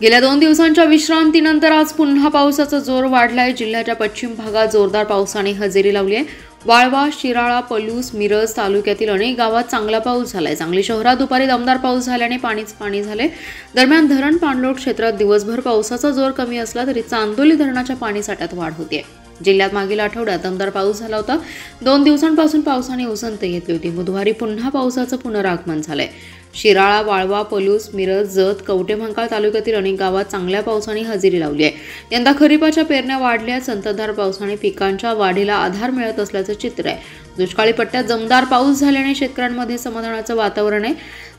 गेल्या 2 दिवसांच्या विश्रांतीनंतर आज पुन्हा पावसाचा जोर वाढलाय। जिल्ह्याच्या पश्चिम भागात जोरदार पावसाने हजेरी लावली आहे। वाळवा, शिराळा, पलूस, मिरज तालुक्यातील अनेक गावात चांगला पाऊस झालाय। सांगली शहरात दुपारी दमदार पाऊस झाल्याने पाणी झाले। दरम्यान धरण पाणलोट क्षेत्रात दिवसभर पावसाचा जोर कमी असला तरी चांदोली धरणाच्या पाणीसाठ्यात वाढ होते। जिल्ह्यात मागील आठवड्यात दमदार पाऊस झाला होता। 2 दिवसांपासून पावसाने उसंत घेतली होती। बुधवारी पुन्हा पावसाचं पुनरागमन झालंय। शिराळा, वाळवा, पलूस, मिरज, जत, कवठेमहांकाळ तालुक्यातील अनेक गावात चांगल्या पावसाने हजेरी लावली आहे। यंदा खरीपाच्या पेरण्या वाढल्या। संततधार पावसाने पिकांच्या वाढीला आधार मिळत असल्याचं चित्र आहे। दुष्काळी पट्ट्यात दमदार पाऊस झाल्याने शेतकऱ्यांमध्ये समाधानाचं वातावरण आहे।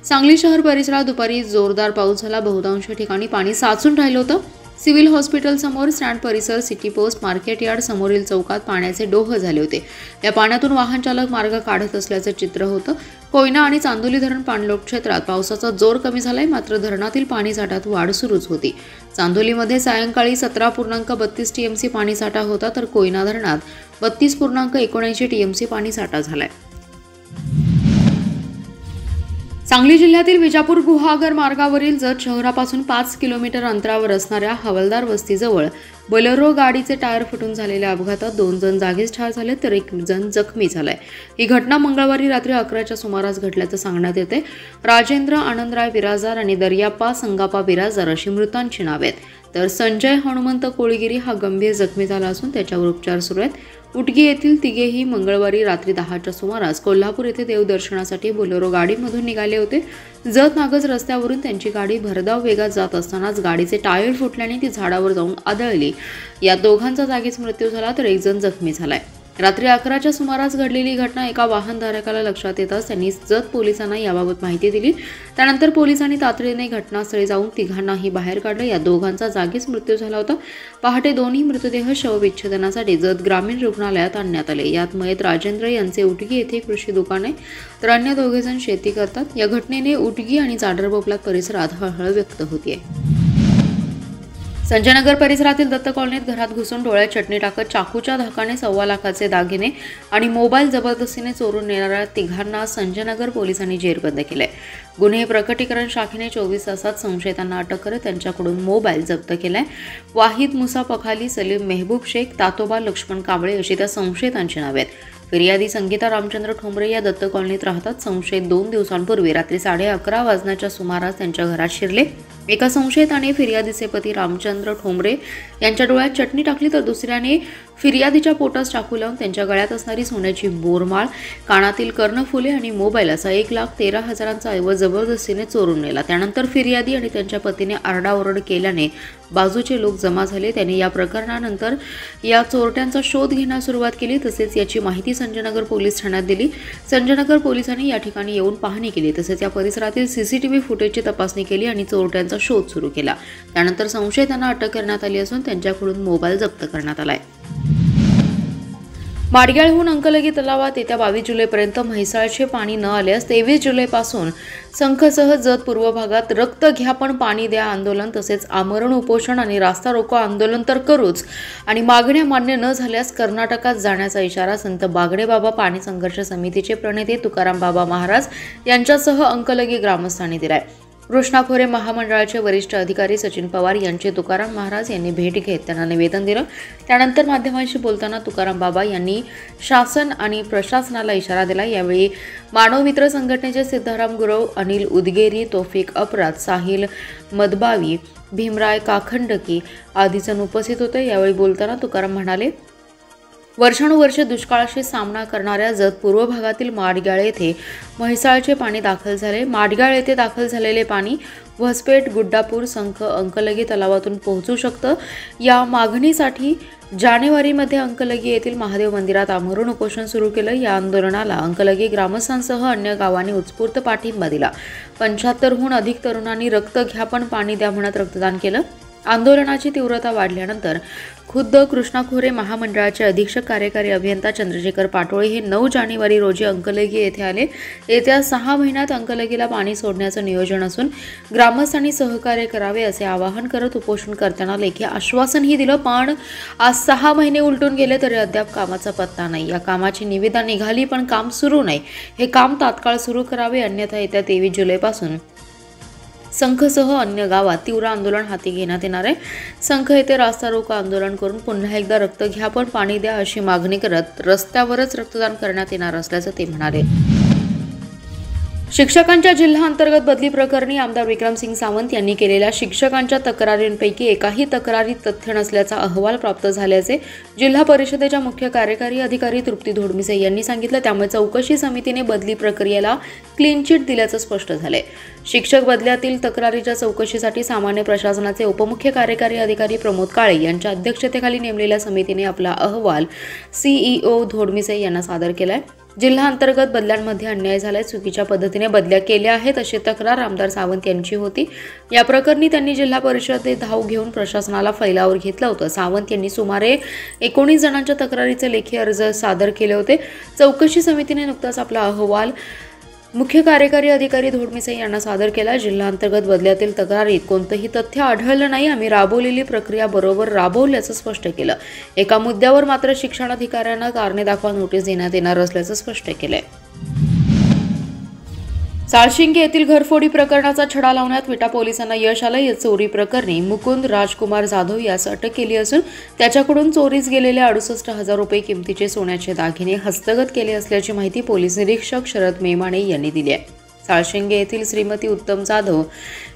सांगली शहर परिसरात दुपारी जोरदार पाऊस झाला। बहुतांश ठिकाणी पाणी साचून राहिलं होतं। सिव्हिल हॉस्पिटल समोर, स्टँड परिसर, सिटी पोस्ट, मार्केट यार्ड समोरील चौकात पाण्याचे डोह झाले होते। या पाण्यातून वाहन चालक मार्ग काढत असल्याचं चित्र होतं। कोयना आणि चांदोली धरण पाणलोट क्षेत्रात पावसाचा जोर कमी झालाय, मात्र धरणातील पाणीसाठ्यात वाढ सुरूच होती। चांदोलीमध्ये सायंकाळी 17.32 टीएमसी पाणीसाठा होता, तर कोयना धरणात 32.79 टीएमसी पाणीसाठा झालाय। सांगली जिल्ह्यातील विजापूर गुहागर मार्गावरील जत शहरापासून 5 किलोमीटर अंतरावर असणाऱ्या हवालदार वस्तीजवळ बोलेरो गाडीचे टायर फुटून झालेल्या अपघातात 2 जण जागीच ठार झाले, तर 1 जण जखमी झालाय। ही घटना मंगळवारी रात्री 11च्या सुमारास घडल्याचं सांगण्यात येते। राजेंद्र आनंदराय बिराजदार आणि दर्याप्पा संगाप्पा बिराजदार अशी मृतांची नावे आहेत, तर संजय हनुमंत कोळगिरी हा गंभीर जखमी झाला असून त्याच्यावर उपचार सुरू आहेत। उटगी येथील तिघेही मंगळवारी रात्री 10च्या सुमारास कोल्हापूर येथे देवदर्शनासाठी बोलेरो गाडीमधून निघाले होते। जत नागज रस्त्यावरून त्यांची गाडी भरधाव वेगात जात असतानाच गाडीचे टायर फुटल्याने ती झाडावर जाऊन आदळली। या दोघांचा जागीच मृत्यू झाला, तर 1 जण जखमी झालाय। रात्री 11च्या सुमारास घडलेली घटना एका वाहनधारकाला लक्षात येताच त्यांनी जत पोलिसांना याबाबत माहिती दिली। त्यानंतर पोलिसांनी तातडीने घटनास्थळी जाऊन तिघांनाही बाहेर काढलं। या दोघांचा जागीच मृत्यू झाला होता। पहाटे दोन्ही मृतदेह शवविच्छेदनासाठी जत ग्रामीण रुग्णालयात आणण्यात आले। यात मयत राजेंद्र यांचे उटगी येथे कृषी दुकान आहे, तर अन्य 2 जण शेती करतात। या घटनेने उटगी आणि चाडरबोपलात परिसरात हळहळ व्यक्त होतीये। संजयनगर परिसरातील दत्त कॉलनीत घरात घुसून डोळ्यात चटणी टाकत चाकूच्या धाकाने 1.25 लाखाचे दागिने आणि मोबाईल जबरदस्तीने चोरून नेणाऱ्या तिघांना संजयनगर पोलिसांनी जेरबंद केले। गुन्हे प्रकटीकरण शाखेने 24 तासात संशयितांना अटक करत त्यांच्याकडून मोबाईल जप्त केलाय। वाहिद मुसा पखाली, सलीम मेहबूब शेख, तातोबा लक्ष्मण कांबळे अशी त्या संशयितांची नावे आहेत। फिर्यादी संगीता रामचंद्र ठोंबरे या दत्त कॉलनीत राहतात। संशयित 2 दिवसांपूर्वी रात्री 11:30 वाजण्याच्या सुमारास त्यांच्या घरात शिरले। एका संशयिताने फिर्यादीचे पती रामचंद्र ठोंबरे यांच्या डोळ्यात चटणी टाकली, तर दुसऱ्याने फिर्यादीच्या पोटास चाकू लावून त्यांच्या गळ्यात असणारी सोन्याची बोरमाळ, कानातील कर्णफुले आणि मोबाईल असा 1,13,000चा ऐवज जबरदस्तीने चोरून नेला। त्यानंतर फिर्यादी आणि त्यांच्या पतीने आरडाओरड केल्याने बाजूचे लोक जमा झाले। त्यांनी या प्रकरणानंतर या चोरट्यांचा शोध घेण्यास सुरुवात केली, तसेच याची माहिती संजयनगर पोलीस ठाण्यात दिली। संजयनगर पोलिसांनी या ठिकाणी येऊन पाहणी केली, तसेच या परिसरातील सीसीटीव्ही फुटेजची तपासणी केली आणि चोरट्यांचा शोध सुरू केला। त्यानंतर संशयितांना अटक करण्यात आली असून त्यांच्याकडून मोबाईल जप्त करण्यात आलाय। माडग्याळहून अंकलगी तलावात येत्या 22 जुलैपर्यंत म्हैसाळचे पाणी न आल्यास 23 जुलैपासून संखसह जत पूर्व भागात रक्त घ्या पण पाणी द्या आंदोलन, तसेच आमरण उपोषण आणि रास्ता रोको आंदोलन तर करूच आणि मागण्या मान्य न झाल्यास कर्नाटकात जाण्याचा इशारा संत बागडे बाबा पाणी संघर्ष समितीचे प्रणेते तुकाराम बाबा महाराज यांच्यासह अंकलगी ग्रामस्थांनी दिलाय। कृष्णा खोरे महामंडळाचे वरिष्ठ अधिकारी सचिन पवार यांचे तुकाराम महाराज यांनी भेट घेत त्यांना निवेदन दिलं। त्यानंतर माध्यमांशी बोलताना तुकाराम बाबा यांनी शासन आणि प्रशासनाला इशारा दिला। यावेळी मानव मित्र संघटनेचे सिद्धाराम गुरव, अनिल उदगेरी, तौफिक अपराध, साहिल मदबावी, भीमराय काखंडकी आदी जण उपस्थित होते। यावेळी बोलताना तुकाराम म्हणाले, वर्षानुवर्षे दुष्काळाशी सामना करणाऱ्या जत पूर्व भागातील माडग्याळ येथे म्हैसाळचे पाणी दाखल झाले। माडग्याळ येथे दाखल झालेले पाणी वसपेट, गुड्डापूर, संख, अंकलगी तलावातून पोहोचू शकतं। या मागणीसाठी जानेवारीमध्ये अंकलगी येथील महादेव मंदिरात आमरण उपोषण सुरू केलं। या आंदोलनाला अंकलगी ग्रामस्थांसह अन्य गावांनी उत्स्फूर्त पाठिंबा दिला। 75हून अधिक तरुणांनी रक्त घ्या पण पाणी द्या म्हणत रक्तदान केलं। आंदोलनाची तीव्रता वाढल्यानंतर खुद्द कृष्णा खोरे महामंडळाचे अधीक्षक कार्यकारी अभियंता चंद्रशेखर पाटोळे हे 9 जानेवारी रोजी अंकलगी येथे आले। येत्या 6 महिन्यात अंकलगीला पाणी सोडण्याचं नियोजन असून ग्रामस्थांनी सहकार्य करावे असे आवाहन करत उपोषणकर्त्यांना लेखी आश्वासनही दिलं। पण आज 6 महिने उलटून गेले तरी अद्याप कामाचा पत्ता नाही। या कामाची निविदा निघाली पण काम सुरू नाही। हे काम तात्काळ सुरू करावे, अन्यथा येत्या 23 जुलैपासून संघसह अन्य गावात तीव्र आंदोलन हाती घेण्यात येणार आहे। संघ येथे रास्ता रोको आंदोलन करून पुन्हा एकदा रक्त घ्या पण पाणी द्या अशी मागणी करत रस्त्यावरच रक्तदान करण्यात येणार असल्याचं ते म्हणाले। शिक्षकांच्या जिल्हा अंतर्गत बदली प्रकरणी आमदार विक्रमसिंग सावंत यांनी केलेल्या शिक्षकांच्या तक्रारींपैकी एकाही तक्रारीत तथ्य नसल्याचा अहवाल प्राप्त झाल्याचे जिल्हा परिषदेच्या मुख्य कार्यकारी अधिकारी तृप्ती धोडमिसे यांनी सांगितलं। त्यामुळे चौकशी समितीने बदली प्रक्रियेला क्लीन चिट दिल्याचं स्पष्ट झालंय। शिक्षक बदल्यातील तक्रारीच्या चौकशीसाठी सामान्य प्रशासनाचे उपमुख्य कार्यकारी अधिकारी प्रमोद काळे यांच्या अध्यक्षतेखाली नेमलेल्या समितीने आपला अहवाल सीईओ धोडमिसे यांना सादर केलाय। जिल्हा अंतर्गत बदल्यांमध्ये अन्याय झालाय, चुकीच्या पद्धतीने बदल्या केल्या आहेत अशी तक्रार आमदार सावंत यांची होती। या प्रकरणी त्यांनी जिल्हा परिषदेत धाव घेऊन प्रशासनाला फैलावर घेतलं होतं। सावंत यांनी सुमारे 19 जणांच्या तक्रारीचे लेखी अर्ज सादर केले होते। चौकशी समितीने नुकताच आपला अहवाल मुख्य कार्यकारी अधिकारी धोडमिसे यांना सादर केला। जिल्हा अंतर्गत बदल्यातील तक्रारीत कोणतंही तथ्य आढळलं नाही, आम्ही राबवलेली प्रक्रिया बरोबर राबवल्याचं स्पष्ट केलं। एका मुद्द्यावर मात्र शिक्षणाधिकाऱ्यांना कारणे दाखवा नोटीस देण्यात येणार असल्याचं स्पष्ट केलंय। साळशिंगे येथील घरफोडी प्रकरणाचा छडा लावण्यात विटा पोलिसांना यश आलं। या चोरी प्रकरणी मुकुंद राजकुमार जाधव यास अटक केली असून त्याच्याकडून चोरीस गेलेले 68,000 रुपये किमतीचे सोन्याचे दागिने हस्तगत केले असल्याची माहिती पोलीस निरीक्षक शरद मेमाणे यांनी दिली आहे। साळशिंगे येथील श्रीमती उत्तम जाधव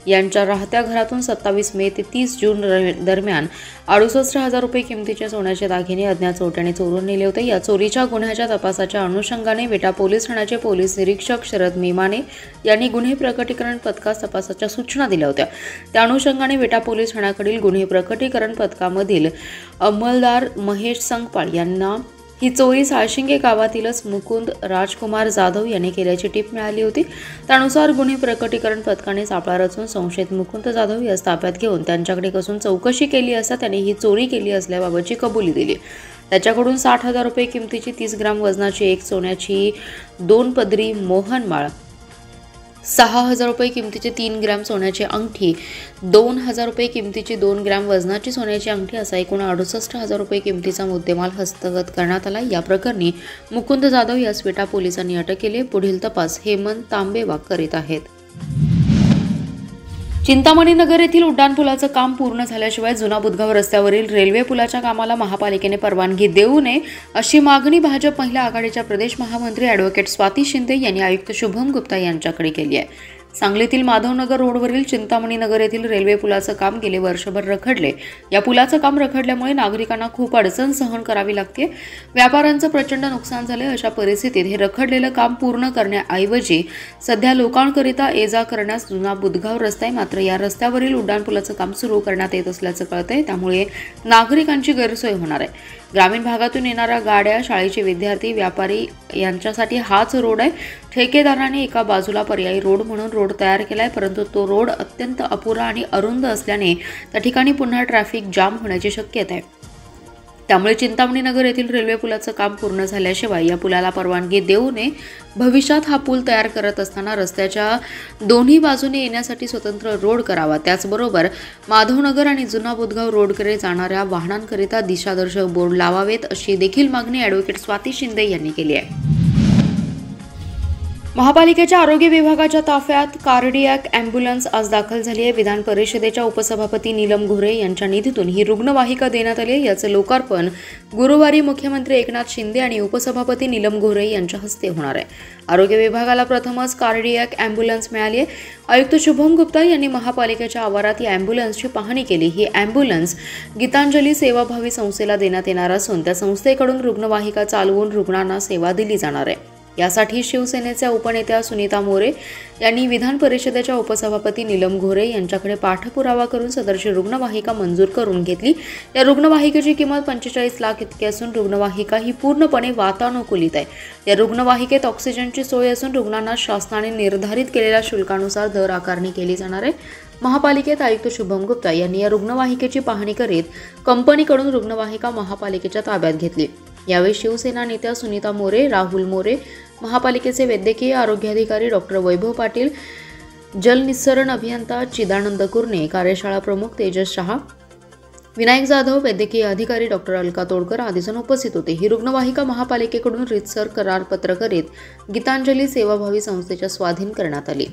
यांच्या राहत्या घरातून 27 मे ते 30 जून दरम्यान 68,000 रुपये किमतीचे सोन्याचे दागिने अज्ञात चोरट्यांनी चोरून नेले होते। या चोरीच्या गुन्ह्याच्या तपासाच्या अनुषंगाने विटा पोलीस ठाण्याचे पोलीस निरीक्षक शरद मेमाणे यांनी गुन्हे प्रकटीकरण पथकास तपासाच्या सूचना दिल्या होत्या। त्या अनुषंगाने विटा पोलीस ठाण्याकडील गुन्हे प्रकटीकरण पथकामधील अंमलदार महेश संगपाळ यांना ही चोरी साळशिंगे गावातीलच मुकुंद राजकुमार जाधव यांनी केल्याची टीप मिळाली होती। त्यानुसार गुन्हे प्रकटीकरण पथकाने सापळा रचून संशयित मुकुंद जाधव यास ताब्यात घेऊन त्यांच्याकडे कसून चौकशी केली असता त्यांनी ही चोरी केली असल्याबाबतची कबुली दिली। त्याच्याकडून 60,000 रुपये किमतीची 30 ग्राम वजनाची एक सोन्याची 2 पदरी मोहनमाळ, 6,000 रुपये किमतीची 3 ग्रॅम सोन्याची अंगठी, 2,000 रुपये किमतीची 2 ग्रॅम वजनाची सोन्याची अंगठी असा एकूण 68,000 रुपये किमतीचा मुद्देमाल हस्तगत करण्यात आला। या प्रकरणी मुकुंद जाधव यास विटा पोलिसांनी अटक केली। पुढील तपास हेमंत तांबेवाग करीत आहेत। चिंतामणी नगर येथील उड्डाणपुलाचं काम पूर्ण झाल्याशिवाय जुना बुधगाव रस्त्यावरील रेल्वे पुलाच्या कामाला महापालिकेने परवानगी देऊ नये अशी मागणी भाजप महिला आघाडीच्या प्रदेश महामंत्री ॲडव्होकेट स्वाती शिंदे यांनी आयुक्त शुभम गुप्ता यांच्याकडे केली आहे। सांगलीतील माधवनगर रोडवरील चिंतामणी नगर येथील रेल्वे पुलाचं काम गेले वर्षभर रखडले। या पुलाचं काम रखडल्यामुळे नागरिकांना खूप अडचण सहन करावी लागते। व्यापाऱ्यांचं प्रचंड नुकसान झाले। अशा परिस्थितीत हे रखडलेलं काम पूर्ण करण्याऐवजी सध्या लोकांकरिता ये-जा करण्यास जुना बुधगाव रस्ता आहे, मात्र या रस्त्यावरील उड्डाणपुलाचं काम सुरू करण्यात येत असल्याचं कळतंय। त्यामुळे नागरिकांची गैरसोय होणार आहे। ग्रामीण भागातून येणाऱ्या गाड्या, शाळेचे विद्यार्थी, व्यापारी यांच्यासाठी हाच रोड आहे। ठेकेदाराने एका बाजूला पर्यायी रोड म्हणून रोड तयार केलाय, परंतु तो रोड अत्यंत अपुरा आणि अरुंद असल्याने त्या ठिकाणी पुन्हा ट्रॅफिक जाम होण्याची शक्यता आहे। त्यामुळे चिंतामणी नगर येथील रेल्वे पुलाचं काम पूर्ण झाल्याशिवाय या पुलाला परवानगी देऊ नये। भविष्यात हा पूल तयार करत असताना रस्त्याच्या दोन्ही बाजूने येण्यासाठी स्वतंत्र रोड करावा। त्याचबरोबर माधवनगर आणि जुना बुधगाव रोडकडे जाणाऱ्या वाहनांकरिता दिशादर्शक बोर्ड लावावेत अशी देखील मागणी ॲडव्होकेट स्वाती शिंदे यांनी केली आहे। महापालिकेच्या आरोग्य विभागाच्या ताफ्यात कार्डियॅक ॲम्ब्युलन्स आज दाखल झाली आहे। विधान परिषदेच्या उपसभापती नीलम घोरे यांच्या निधीतून ही रुग्णवाहिका देण्यात आली आहे। याचं लोकार्पण गुरुवारी मुख्यमंत्री एकनाथ शिंदे आणि उपसभापती नीलम घोरे यांच्या हस्ते होणार आहे। आरोग्य विभागाला प्रथमच कार्डियॅक ॲम्ब्युलन्स मिळाली आहे। आयुक्त शुभम गुप्ता यांनी महापालिकेच्या आवारात या ॲम्ब्युलन्सची पाहणी केली। ही ॲम्ब्युलन्स गीतांजली सेवाभावी संस्थेला देण्यात येणार असून त्या संस्थेकडून रुग्णवाहिका चालवून रुग्णांना सेवा दिली जाणार आहे। यासाठी शिवसेनेच्या उपनेत्या सुनीता मोरे यांनी विधान परिषदेच्या उपसभापती नीलम घोरे यांच्याकडे पाठपुरावा करून सदरची रुग्णवाहिका मंजूर करून घेतली। या रुग्णवाहिकेची किंमत 45 लाख इतकी असून रुग्णवाहिका ही पूर्णपणे वातानुकूलित आहे। या रुग्णवाहिकेत ऑक्सिजनची सोय असून रुग्णांना शासनाने निर्धारित केलेल्या शुल्कानुसार दर आकारणी केली जाणार आहे। महापालिकेत आयुक्त शुभम गुप्ता यांनी या रुग्णवाहिकेची पाहणी करीत कंपनीकडून रुग्णवाहिका महापालिकेच्या ताब्यात घेतली। यावेळी शिवसेना नेत्या सुनीता मोरे, राहुल मोरे, महापालिकेचे वैद्यकीय आरोग्य अधिकारी डॉक्टर वैभव पाटील, जलनिस्सरण अभियंता चिदानंद कुर्णे, कार्यशाळा प्रमुख तेजस शहा, विनायक जाधव, वैद्यकीय अधिकारी डॉक्टर अलका तोडकर आदी जण उपस्थित होते। ही रुग्णवाहिका महापालिकेकडून रीतसर करारपत्र करीत गीतांजली सेवाभावी संस्थेच्या स्वाधीन करण्यात आली।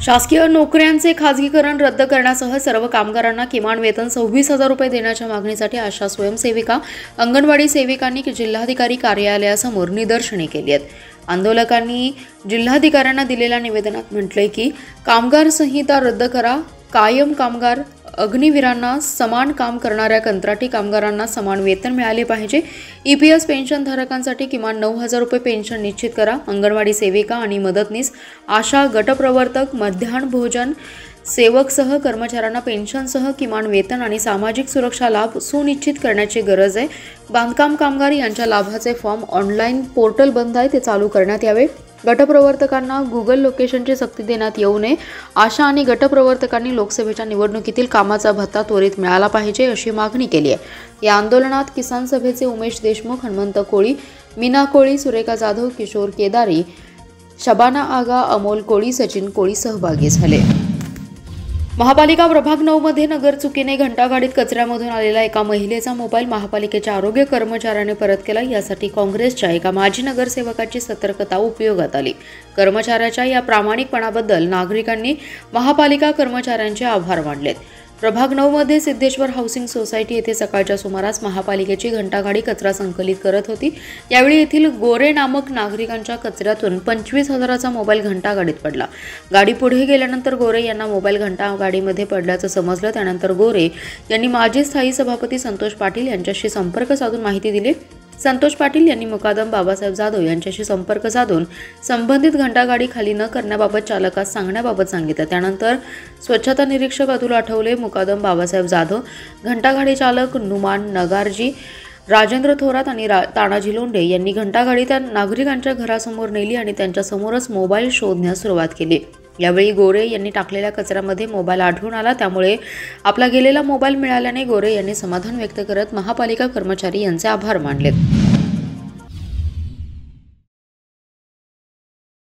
शासकीय नोकऱ्यांचे खाजगीकरण रद्द करण्यासह सर्व कामगारांना किमान वेतन 26,000 रुपये देण्याच्या मागणीसाठी आशा स्वयंसेविका, अंगणवाडी सेविकांनी जिल्हाधिकारी कार्यालयासमोर निदर्शने केली आहेत. आंदोलकांनी जिल्हाधिकाऱ्यांना दिलेल्या निवेदनात म्हटलंय की कामगार संहिता रद्द करा, कायम कामगार, अग्निवीरांना समान काम करणाऱ्या कंत्राटी कामगारांना समान वेतन मिळाले पाहिजे. EPS पेन्शनधारकांसाठी किमान 9,000 रुपये पेन्शन निश्चित करा. अंगणवाडी सेविका आणि मदतनीस, आशा, गटप्रवर्तक, मध्यान्ह भोजन सेवकसह कर्मचाऱ्यांना पेन्शनसह किमान वेतन आणि सामाजिक सुरक्षा लाभ सुनिश्चित करण्याची गरज आहे. बांधकाम कामगार यांच्या लाभाचे फॉर्म ऑनलाईन पोर्टल बंद आहे, ते चालू करण्यात यावे. गटप्रवर्तकांना गुगल लोकेशनची सक्ती देण्यात येऊ नये. आशा आणि गटप्रवर्तकांनी लोकसभेच्या निवडणुकीतील कामाचा भत्ता त्वरित मिळाला पाहिजे अशी मागणी केली आहे. या आंदोलनात किसान सभेचे उमेश देशमुख, हनुमंत कोळी, मीना कोळी, सुरेखा जाधव, किशोर केदारी, शबाना आगा, अमोल कोळी, सचिन कोळी सहभागी झाले. महापालिका प्रभाग 9 मध्ये नगर चुकीने घंटागाडीत कचऱ्यामधून आलेला एका महिलेचा मोबाईल महापालिकेच्या आरोग्य कर्मचाऱ्याने परत केला. यासाठी काँग्रेसच्या एका माजी नगरसेवकाची सतर्कता उपयोगात आली. कर्मचाऱ्याच्या या प्रामाणिकपणाबद्दल नागरिकांनी महापालिका कर्मचाऱ्यांचे आभार मानलेत. प्रभाग 9 मध्ये सिद्धेश्वर हाऊसिंग सोसायटी येथे सकाळच्या सुमारास महापालिकेची घंटागाडी कचरा संकलित करत होती. यावेळी येथील गोरे नामक नागरिकांच्या कचऱ्यातून 25,000चा मोबाईल घंटागाडीत पडला. गाडी पुढे गेल्यानंतर गोरे यांना मोबाईल घंटागाडीमध्ये पडल्याचं समजलं. त्यानंतर गोरे यांनी माजी स्थायी सभापती संतोष पाटील यांच्याशी संपर्क साधून माहिती दिली. संतोष पाटील यांनी मुकादम बाबासाहेब जाधव यांच्याशी संपर्क साधून संबंधित घंटागाडी खाली न करण्याबाबत चालकास सांगण्याबाबत सांगितलं. त्यानंतर स्वच्छता निरीक्षक अतुल आठवले, मुकादम बाबासाहेब जाधव, घंटागाडी चालक नुमान नगारजी, राजेंद्र थोरात आणि तानाजी लोंढे यांनी घंटागाडी त्या नागरिकांच्या घरासमोर नेली आणि त्यांच्यासमोरच मोबाईल शोधण्यास सुरुवात केली. यावेळी गोरे यांनी टाकलेल्या कचऱ्यामध्ये मोबाईल आढळून आला. त्यामुळे आपला गेलेला मोबाईल मिळाल्याने गोरे यांनी समाधान व्यक्त करत महापालिका कर्मचारी यांचे आभार मानले.